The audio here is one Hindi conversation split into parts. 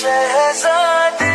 शहजादी,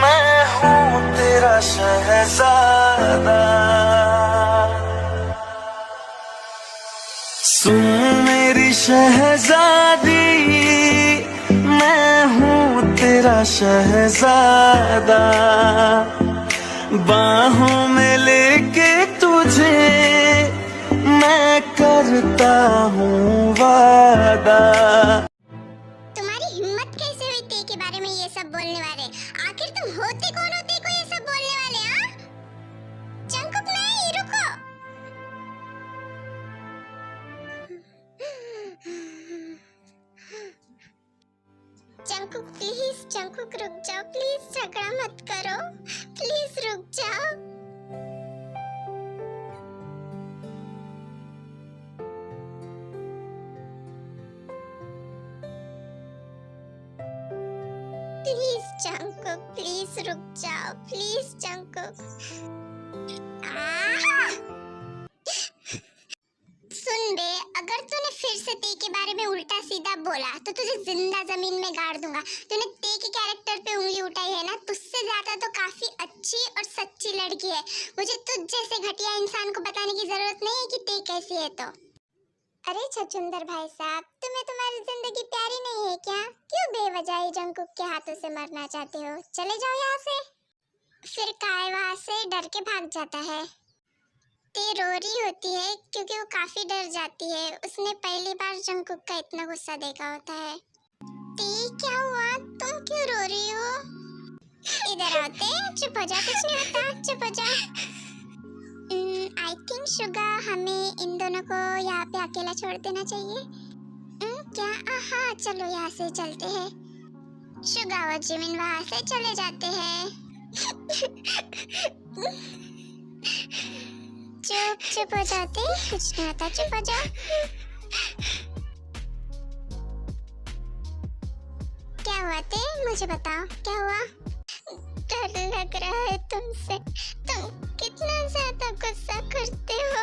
मैं हूँ तेरा शहजादा। सुन मेरी शहजादी, मैं हूँ तेरा शहजादा। बाहों में लेके तुझे मैं करता हूँ वादा। तुम्हारी हिम्मत कैसे हुई ते के बारे में ये सब बोलने वाले? आखिर तुम होते कौन हो ते को ये सब बोलने वाले? हाँ, जंगकुक नहीं, रुको। जंगकुक प्लीज, जंगकुक रुक जाओ प्लीज, झगड़ा मत करो प्लीज, रुक जाओ। प्लीज जंगकुक, प्लीज रुक जाओ प्लीज जंगकुक। सुन बे, अगर तूने फिर से ते के बारे में उल्टा सीधा बोला तो तुझे जिंदा जमीन में गाड़ दूंगा। तूने ते के कैरेक्टर पे उंगली उठाई है ना, तुझसे ज्यादा तो काफी अच्छी और सच्ची लड़की है। मुझे तुझ जैसे घटिया इंसान को बताने की जरूरत नहीं है कि ते कैसी है। तो अरे छछुंदर भाई साहब, तुम्हें तुम्हारी जिंदगी प्यारी नहीं है क्या? क्यों बेवजह ही जंगकुक के हाथों से मरना चाहते हो? चले जाओ यहाँ से। फिर काय वहाँ से डर के भाग जाता है। ते रो रही होती है क्योंकि वो काफी डर जाती है। उसने पहली बार जंगकुक का इतना गुस्सा देखा होता है। ते क्या हुआ? तुम क्यों रो रही हो? इधर आओ ते, चुप हो जा, कुछ नहीं होता, चुप हो जा। आई थिंक शुगा हमें इन दोनों को यहाँ पे अकेला छोड़ देना चाहिए। क्या? हाँ चलो यहाँ से चलते हैं। शुगा और जिमिन वहाँ से चले जाते हैं। चुप हो जाते, कुछ नहीं होता, चुप हो जाओ। क्या हुआ ते? मुझे बताओ क्या हुआ? डर लग रहा है तुमसे, तुम कितना ज्यादा गुस्सा करते हो।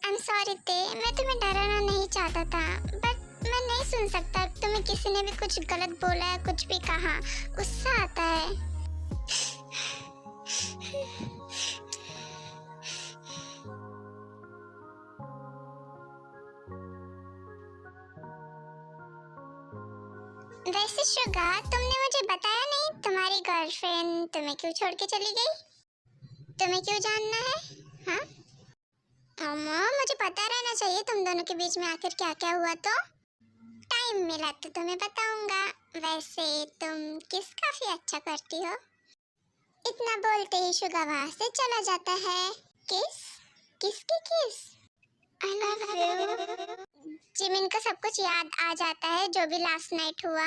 I'm sorry ते, मैं तुम्हें डराना नहीं चाहता था, बट मैं नहीं सुन सकता। तुम्हें किसी ने भी कुछ गलत बोला है, कुछ भी कहा, गुस्सा आता है। वैसे शुगा, तुमने मुझे बताया नहीं तुम्हारी गर्लफ्रेंड तुम्हें क्यों छोड़ के चली गई? तुम्हें क्यों जानना है? हाँ अम्मा, मुझे पता रहना चाहिए तुम दोनों के बीच में आखिर क्या क्या हुआ। तो टाइम मिला तो तुम्हें बताऊंगा। वैसे तुम किस काफी अच्छा करती हो। इतना बोलते ही शुगा वहाँ से चला जाता है। किस? किसकी किस? I love you। जिमिन को सब कुछ याद आ जाता है जो भी लास्ट नाइट हुआ।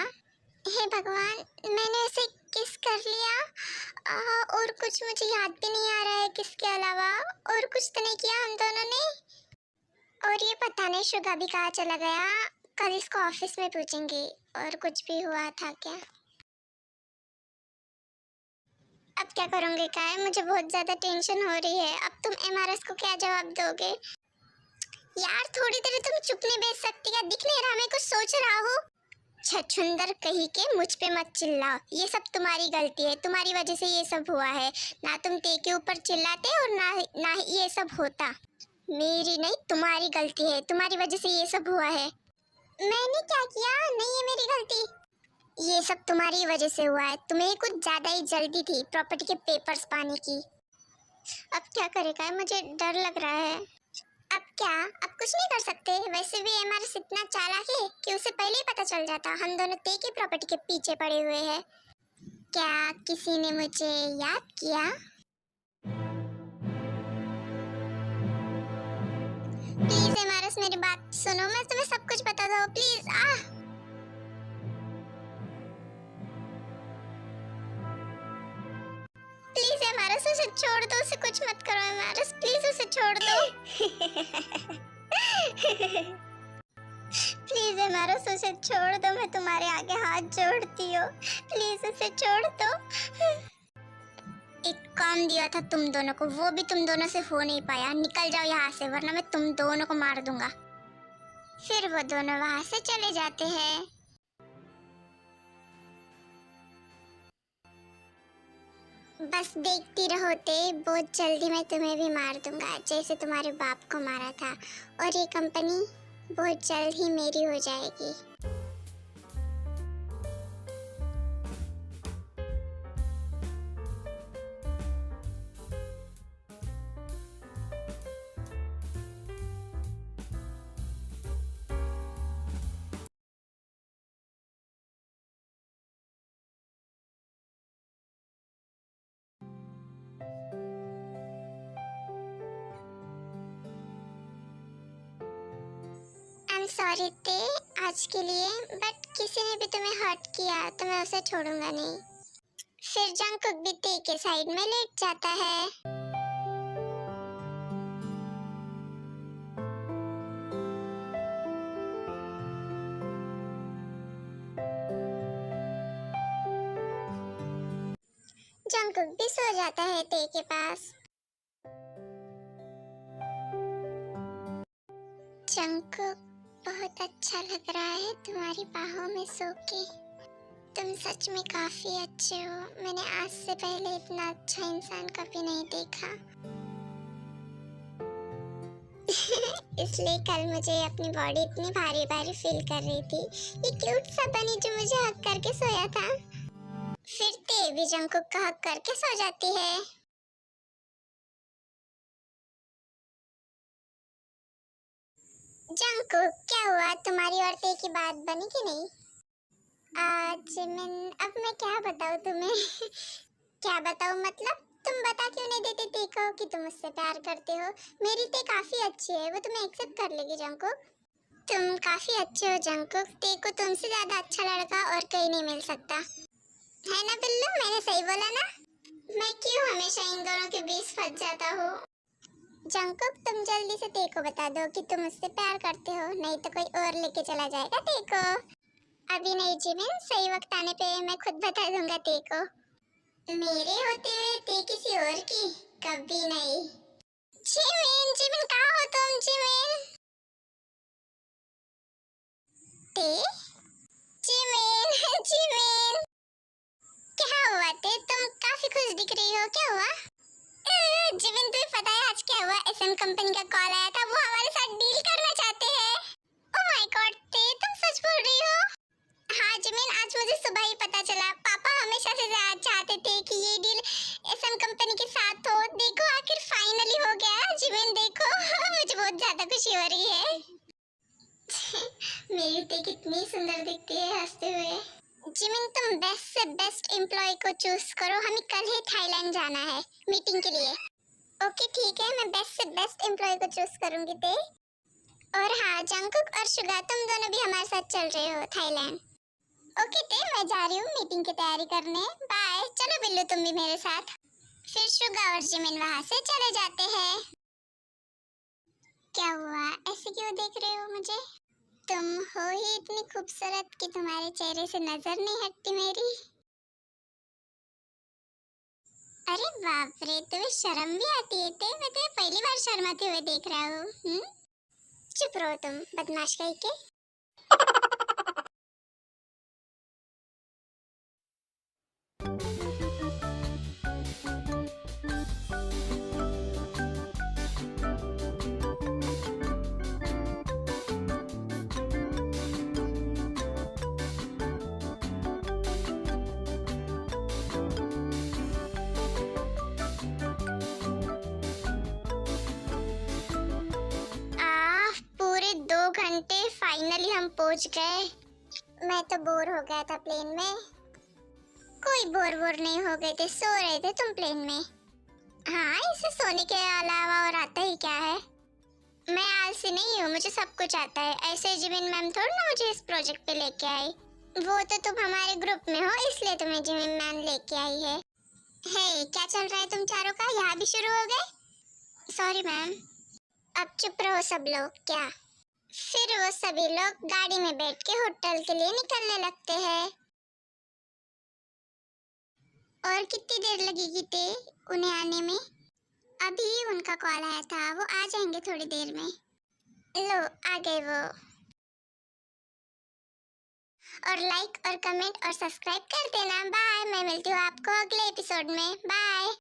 हे भगवान, मैंने उसे किस कर लिया और कुछ मुझे याद भी नहीं आ रहा है किसके अलावा। और कुछ तो नहीं किया हम दोनों ने। और ये पता नहीं शुगा भी कहाँ चला गया। कल इसको ऑफिस में पूछेंगे और कुछ भी हुआ था क्या। अब क्या करूँगी काय? मुझे बहुत ज्यादा टेंशन हो रही है। अब तुम एमआरएस को क्या जवाब दोगे? यार थोड़ी देर तुम चुप नहीं बैठ सकती क्या? दिख नहीं रहा मैं कुछ सोच रहा हूँ? छछुंदर कहीं के, मुझ पे मत चिल्लाओ। ये सब तुम्हारी गलती है, तुम्हारी वजह से ये सब हुआ है। ना तुम ते के ऊपर चिल्लाते और ना ही ये सब होता। मेरी नहीं, तुम्हारी गलती है, तुम्हारी वजह से ये सब हुआ है। मैंने क्या किया? नहीं है मेरी गलती। ये सब तुम्हारी वजह से हुआ है। तुम्हें कुछ ज्यादा ही जल्दी थी प्रॉपर्टी के पेपर्स पाने की। अब क्या करेगा? मुझे डर लग रहा है। अब क्या? अब कुछ नहीं कर सकते। वैसे भी एमआरएस इतना चालाक है कि उसे पहले ही पता चल जाता हम दोनों ते की प्रॉपर्टी के पीछे पड़े हुए हैं। क्या किसी ने मुझे याद किया? प्लीज एमआरएस मेरी बात सुनो, मैं तुम्हें सब कुछ बता दूँ प्लीज। प्लीज एमआरएस उसे छोड़ दो, उसे कुछ मत करो एमआरएस, प्लीज उसे छोड़ दो। प्लीज एमआरएस उसे छोड़ दो, मैं तुम्हारे आगे हाथ जोड़ती हूँ, प्लीज उसे छोड़ दो। एक काम दिया था तुम दोनों को, वो भी तुम दोनों से हो नहीं पाया। निकल जाओ यहाँ से वरना मैं तुम दोनों को मार दूंगा। फिर वो दोनों वहाँ से चले जाते हैं। बस देखती रहो ते, बहुत जल्दी मैं तुम्हें भी मार दूंगा जैसे तुम्हारे बाप को मारा था, और ये कंपनी बहुत जल्द ही मेरी हो जाएगी। आई एम सॉरी ते, आज के लिए, बट किसी ने भी तुम्हें हर्ट किया तो मैं उसे छोड़ूंगा नहीं। फिर जंगकुक भी ते के साइड में लेट जाता है। जंगकुक भी सो जाता है ते के पास। जंगकुक, बहुत अच्छा लग रहा है तुम्हारी बाहों में सो के। तुम सच में काफी अच्छे हो, मैंने आज से पहले इतना अच्छा इंसान कभी नहीं देखा। इसलिए कल मुझे अपनी बॉडी इतनी भारी भारी फील कर रही थी। ये क्यूट सा बनी जो मुझे हक करके सोया था। फिर ते भी जंगकुक का हक करके सो जाती है। जंगकुक, क्या हुआ, तुम्हारी और ते की बात बनी कि नहीं? जिमिन, अब मैं क्या बताऊँ तुम्हें? क्या बताऊँ मतलब? तुम बता क्यों नहीं देते ते को कि तुम उससे प्यार करते हो? मेरी ते काफी अच्छी है, वो तुम्हें एक्सेप्ट कर लेगी जंगकुक। तुम काफी अच्छे हो जंगकुक, ते को तुमसे ज्यादा अच्छा लड़का और कहीं नहीं मिल सकता। है ना बिल्लू, मैंने सही बोला ना? मैं क्यों हमेशा इन दोनों के बीच फंस जाता हूँ? जंगकुक, तुम जल्दी से ते को बता दो कि तुम उससे प्यार करते हो, नहीं तो कोई और लेके चला जाएगा ते को। अभी नहीं जिमिन, सही वक्त आने पे मैं खुद बता दूंगा ते को। मेरे होते हुए ते किसी और की कभी नहीं। जिमिन, जिमिन कहाँ हो तुम जिमिन? ते, जिमिन, जिमिन, क्या हुआ ते, तुम काफी खुश दिख रही हो, क्या हुआ? जिमिन, तुम्हें पता है आज क्या हुआ? एसएम कंपनी का कॉल आया था, वो हमारे साथ डील करना चाहते हैं। ओह माय गॉड ते, तुम सच बोल रही हो? हाँ जिमिन, आज मुझे सुबह ही पता चला। पापा हमेशा से चाहते थे कि ये डील एसएम कंपनी के साथ हो। देखो आखिर फाइनली हो गया जिमिन, देखो। मुझे बहुत ज्यादा खुशी हो रही है। मेरी ते कितनी सुंदर दिखती है हंसते हुए। जिमिन, तुम बेस्ट से बेस्ट एम्प्लॉय को चूज करो, हमें कल ही थाईलैंड जाना है मीटिंग के लिए। ओके ठीक है, मैं बेस्ट से बेस्ट एम्प्लॉय को चूज करूंगी ते। और हाँ जंगकुक और शुगा, तुम दोनों भी हमारे साथ चल रहे हो थाईलैंड। ओके ते, मैं जा रही हूँ मीटिंग की तैयारी करने। बाय। चलो बिल्लू तुम भी मेरे साथ। फिर शुगा और जिमिन वहाँ से चले जाते हैं। क्या हुआ, ऐसे क्यों देख रहे हो मुझे? तुम हो ही इतनी खूबसूरत कि तुम्हारे चेहरे से नजर नहीं हटती मेरी। अरे बाप रे, तुम्हें शर्म भी आती है ते? मैं तुम्हें पहली बार शर्माते हुए देख रहा हूँ। चुप रहो तुम, बदमाश कहीं के। पूरे 2 घंटे फाइनली हम पहुंच गए। मैं तो बोर हो गया था प्लेन में। कोई बोर नहीं हो गए थे, सो रहे थे तुम प्लेन में। हाँ, इसे सोने के अलावा और आता ही क्या है? मैं आलसी नहीं हूँ, मुझे सब कुछ आता है। ऐसे जिमिन मैम थोड़ी ना मुझे इस प्रोजेक्ट पे लेके आई। वो तो तुम हमारे ग्रुप में हो, इसलिए तुम्हें जिमिन मैम लेके आई है। हे, क्या चल रहा है तुम चारों का? यहाँ भी शुरू हो गए? Sorry ma'am. अब चुप रहो सब लोग। क्या? फिर वो सभी लोग गाड़ी में बैठ के होटल के लिए निकलने लगते हैं। और कितनी देर लगेगी ते उन्हें आने में? अभी उनका कॉल आया था, वो आ जाएंगे थोड़ी देर में। लो, आ गए वो। और लाइक और कमेंट और सब्सक्राइब कर देना। बाय। मैं मिलती हूँ आपको अगले एपिसोड में। बाय।